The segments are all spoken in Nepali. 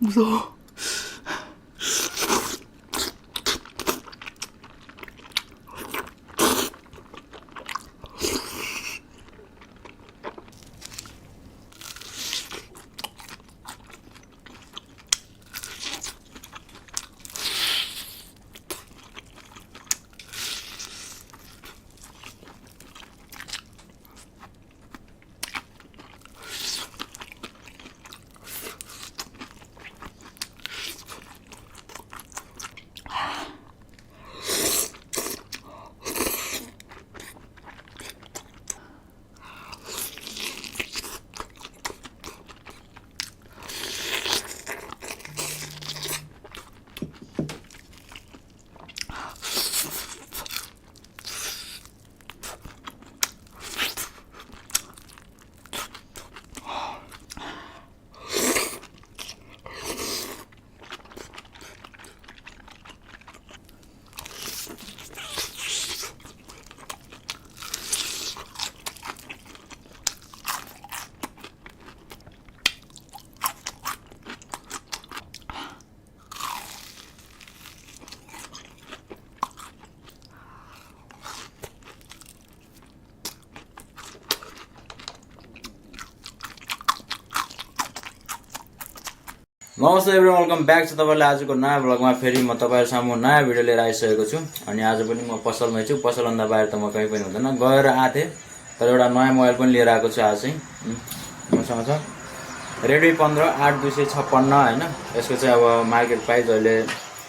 무서워. नमस्ते एभ्रिवान, वेलकम ब्याक छ तपाईहरुलाई आजको नयाँ भ्लगमा। फेरि म तपाईहरु सामु नयाँ भिडियो लिएर आइसकेको छु। अनि आज पनि म पसलमै छु। पसलभन्दा बाहिर त म कहीँ पनि हुँदैन। गएर आथे तर एउटा नयाँ मोबाइल पनि लिएर आएको छु आज चाहिँ। मसँग छ Redmi 15 8256 हैन। यसको चाहिँ अब मार्केट प्राइस अहिले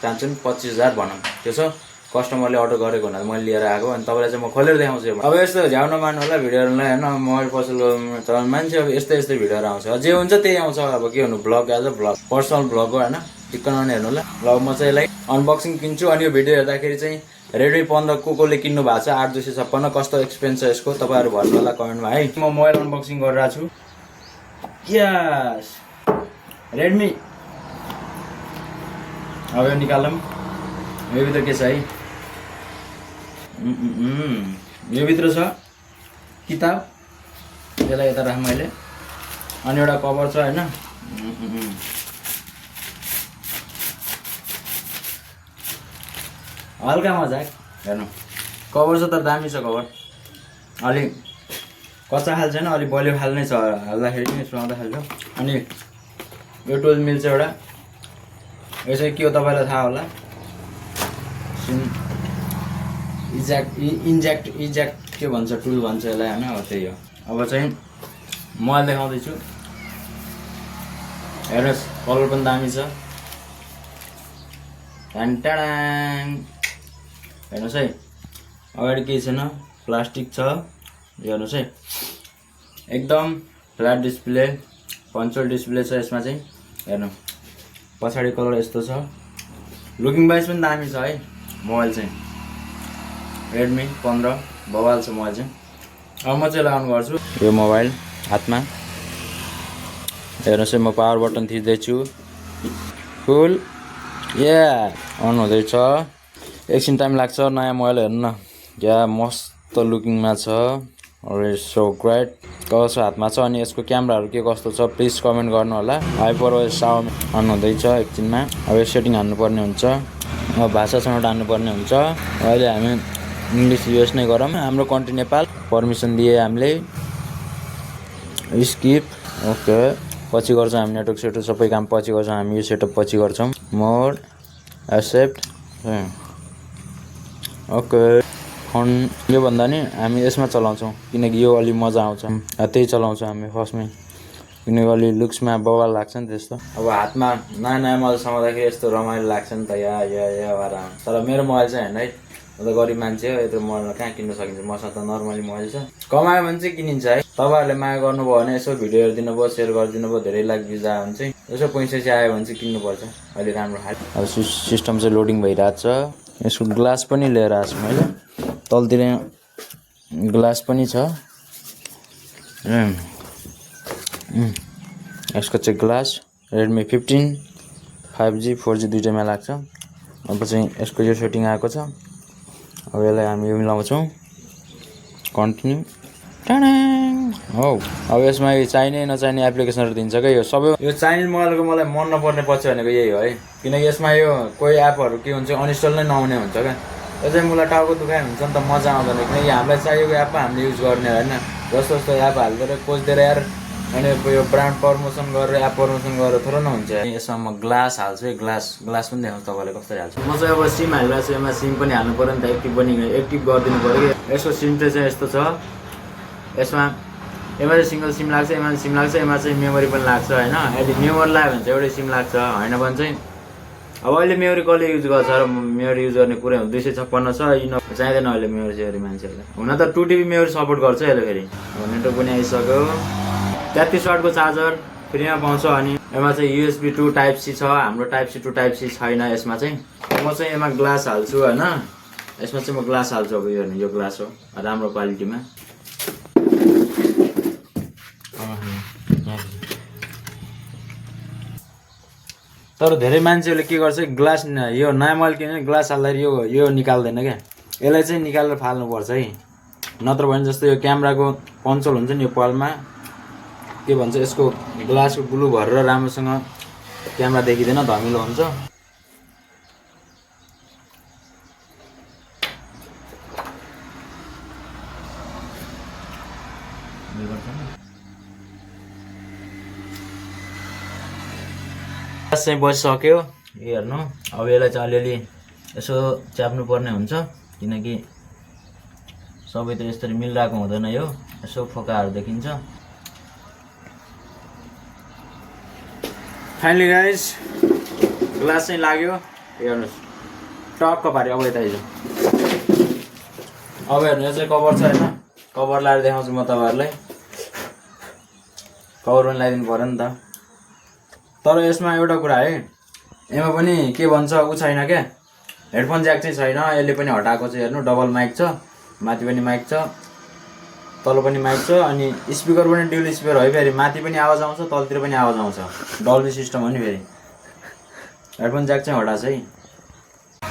चाहन्छन् 25,000 भनौं। त्यो छ कस्टमरले अर्डर गरेको हुनाले मैले लिएर आएको। अनि तपाईलाई चाहिँ म खोलेर देखाउँछु। अब यस्तो झ्याउ नमान्नु होला भिडियोहरुलाई हैन। मोबाइल पसलको चलन मान्छे अब यस्तै भिडियोहरु आउँछ। जे हुन्छ त्यही आउँछ। अब के भन्नु, blog as a blog, personal blog हो हैन। टिक्क नहेर्नु होला। ल म चाहिँ यसलाई अनबक्सिङ किन्छु। अनि यो भिडियो हेर्दाखेरि चाहिँ Redmi 15 को किन्नु भएको छ 8256 कस्तो एक्सपेन्स छ यसको तपाईहरु भन्नु होला कमेन्टमा है। म मोबाइल अनबक्सिङ गरिरहेको छु। यस Redmi। अब यो निकालौँ। यो भित्र के छ है? यो भित्र छ किताब। यसलाई यता राख मैले। अनि एउटा कभर छ हैन। हल्का मजाक हेर्नु। कभर छ तर दामी छ कभर। अलि कच्चा खाल छैन, अलि बलियो खाल नै छ। हाल्दाखेरि नि सुहाउँदा खाल छ। अनि यो 12 मिल छ एउटा। यो चाहिँ के हो तपाईलाई थाहा होला। इजेक्ट के भन्छ, टुल भन्छ यसलाई हैन। हो त्यही हो। अब चाहिँ मोबाइल देखाउँदै छु। हेर्नुस् कलर पनि दामी छ। टाडाङ हेर्नुस् है। अगाडि केही छैन, प्लास्टिक छ। हेर्नुस् है, एकदम फ्ल्याट डिस्प्ले, पन्चोल डिस्प्ले छ यसमा चाहिँ। हेर्नु पछाडि कलर यस्तो छ। लुकिङ वाइज पनि दामी छ है मोबाइल चाहिँ। Redmi 15 बवाल छ मोबाइल चाहिँ। अब म चाहिँ लगाउनु गर्छु यो मोबाइल हातमा। हेर्नुस् है, म पावर बटन थिच्दैछु। फुल अन हुँदैछ। एकछिन टाइम लाग्छ। नयाँ मोबाइल हेर्नु न, क्या मस्त लुकिङमा छ। So great. कस्तो हातमा छ। अनि यसको क्यामेराहरु के कस्तो छ प्लिज कमेन्ट गर्नु होला। हाइपरओएस साउन्ड अन हुँदैछ एकछिनमा। अब यो सेटिङ हान्नु पर्ने हुन्छ। अब भाषा छनौट हान्नु पर्ने हुन्छ। अहिले हामी इंग्लिश युज नै गरौँ। हाम्रो कन्ट्री नेपाल। परमिसन दिए हामीले। Skip okay. पछि गर्छौं हामी नेटवर्क सेटअप सबै काम पछि गर्छौं हामी। यो सेटअप पछि गर्छौं। मोड एक्सेप्ट ओके। यो भन्दा नि हामी यसमा चलाउँछौं किनकि यो अलि मजा आउँछ। त्यही चलाउँछौं हामी फर्स्टमै किनकि अलि लुक्समा बवाल लाग्छ नि त्यस्तो। अब हातमा नयाँ मोबाइल समाउँदाखेरि यस्तो रमाइलो लाग्छ नि त। तर मेरो मोबाइल चाहिँ हैन है। म त गरिब मान्छे हो। यत्रो मोबाइल कहाँ किन्न सकिन्छ। मसँग त नर्मली मोबाइल छ। कमायो भने चाहिँ किनिन्छ है। तपाईहरुले माया गर्नुभयो भने यसो भिडियो हेरिदिनु भयो, शेयर गरिदिनु भयो, धेरै लाइक भ्युज आयो भने चाहिँ यसो पैसा चाहिँ आयो भने चाहिँ किन्नु पर्छ। अहिले राम्रो खाले। अब सिस्टम चाहिँ लोडिङ भइरहेछ। यसको ग्लास पनि लिएर आछु मैले। तलतिर ग्लास पनि छ। यसको चाहिँ ग्लास Redmi 15 5G 4G दुईटैमा लाग्छ। अब चाहिँ यसको यो सेटिङ आएको छ। अब यसलाई हामी यो मिलाउँछौं। कन्टिन्यू। टाडाङ हो अब यसमा यो चाहिने नचाहिने एप्लिकेसनहरू दिन्छ क्या यो सबै यो चाइनिज मोबाइलको मलाई मन नपर्ने पछि भनेको यही हो है किनकि यसमा यो कोही एपहरू के हुन्छ अनइन्स्टल नै नहुने हुन्छ क्या यो चाहिँ मलाई टाउको दुखाइ हुन्छ नि त मजा आउँदैन किनकि हामीलाई चाहिएको एपमा हामीले युज गर्ने होइन जस्तो जस्तो एप हालिदिएर खोजिदिएर यार अनि यो ब्रान्ड प्रमोसन गरेर एप प्रमोसन गरेर थोरै नहुन्छ यसमा म ग्लास हाल्छु है ग्लास पनि देखाउँछु तपाईँलाई कसरी हाल्छु म चाहिँ अब सिम हालिरहेको छु यसमा सिम पनि हाल्नु पऱ्यो नि त एक्टिभ गरिदिनु पऱ्यो कि यसको सिम चाहिँ यस्तो छ यसमा चाहिँ सिङ्गल सिम लाग्छ यसमा सिम लाग्छ यसमा चाहिँ मेमोरी पनि लाग्छ होइन यदि मेमोरी लाग्यो भने चाहिँ एउटै सिम लाग्छ होइन भने चाहिँ अब अहिले मेमोरी कसले युज गर्छ र मेमोरी युज गर्ने कुरा 256 छ यिन चाहिँदैन अहिले मेमोरी मान्छेहरूलाई हुन त 2TB मेमोरी सपोर्ट गर्छ अहिले फेरि नेटवर्क पनि आइसक्यो 33 वाटको चार्जर फ्रीमा पाउँछ अनि यसमा चाहिँ USB 2 टाइप सी छ हाम्रो टाइप सी 2 टाइप सी छैन यसमा चाहिँ म चाहिँ यसमा ग्लास हाल्छु होइन यसमा चाहिँ म ग्लास हाल्छु अब यो ग्लास हो राम्रो क्वालिटीमा तर धेरै मान्छेहरूले के गर्छ ग्लास यो नयाँ मोबाइल किन्यो ग्लास हाल्दाखेरि यो निकाल्दैन क्या यसलाई चाहिँ निकालेर फाल्नुपर्छ है नत्र भने जस्तो यो क्यामेराको पन्चोल हुन्छ नि यो पालमा के भन्छ यसको ग्लासको ग्लु भरेर राम्रोसँग क्यामेरा देखिँदैन धमिलो हुन्छ ग्लास चाहिँ बसिसक्यो हेर्नु अब यसलाई चाहिँ अलिअलि यसो च्याप्नु पर्ने हुन्छ किनकि सबै त यसरी मिलिरहेको हुँदैन यो यसो फोकाहरू देखिन्छ फाइनली गाइस ग्लास चाहिँ लाग्यो हेर्नुहोस् टक्क पाऱ्यो अब यता हिजो अब हेर्नु यो चाहिँ कभर छ होइन कभर लगाएर देखाउँछु म तपाईँहरूलाई कभर पनि लगाइदिनु पऱ्यो नि त तर यसमा एउटा कुरा है यसमा पनि के भन्छ ऊ छैन क्या हेडफोन ज्याक चाहिँ छैन यसले पनि हटाएको छ हेर्नु डबल माइक छ माथि पनि माइक छ तल पनि माइक छ अनि स्पिकर पनि ड्युल स्पिकर है फेरि माथि पनि आवाज आउँछ तलतिर पनि आवाज आउँछ डल्बी सिस्टम हो नि फेरि हेडफोन ज्याक चाहिँ हटाएको छ है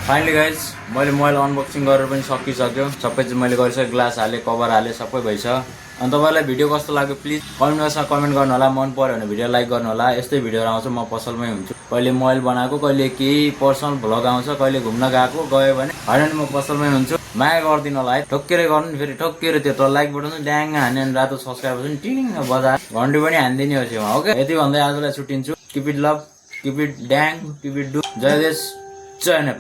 फाइनली गाइज मैले मोबाइल अनबक्सिङ गरेर पनि सकिसक्यो सबै चाहिँ मैले गरिसकेँ ग्लास हालेँ कभर हालेँ सबै भइसक्यो अनि तपाईँलाई भिडियो कस्तो लाग्यो प्लिज कमेन्ट बक्समा कमेन्ट गर्नु होला मन पर्यो भने भिडियो लाइक गर्नु होला यस्तै भिडियोहरू आउँछ म पसलमै हुन्छु कहिले मोबाइल बनाएको कहिले केही पर्सनल भ्लग आउँछ कहिले घुम्न गएको गयो भने होइन नि म पसलमै हुन्छु माया गरिदिनु होला है ठोक्केरै गर्नु नि फेरि ठोक्केरै त्यो त लाइक बटन ड्याङ हान्यो भने रातो सब्सक्राइब हुन्छ नि टिङ बजार घन्टी पनि हानिदिने हो छेउमा ओके यति भन्दै आजलाई छुट्टिन्छु keep it love keep it dang keep it do जय देश जय नेपाल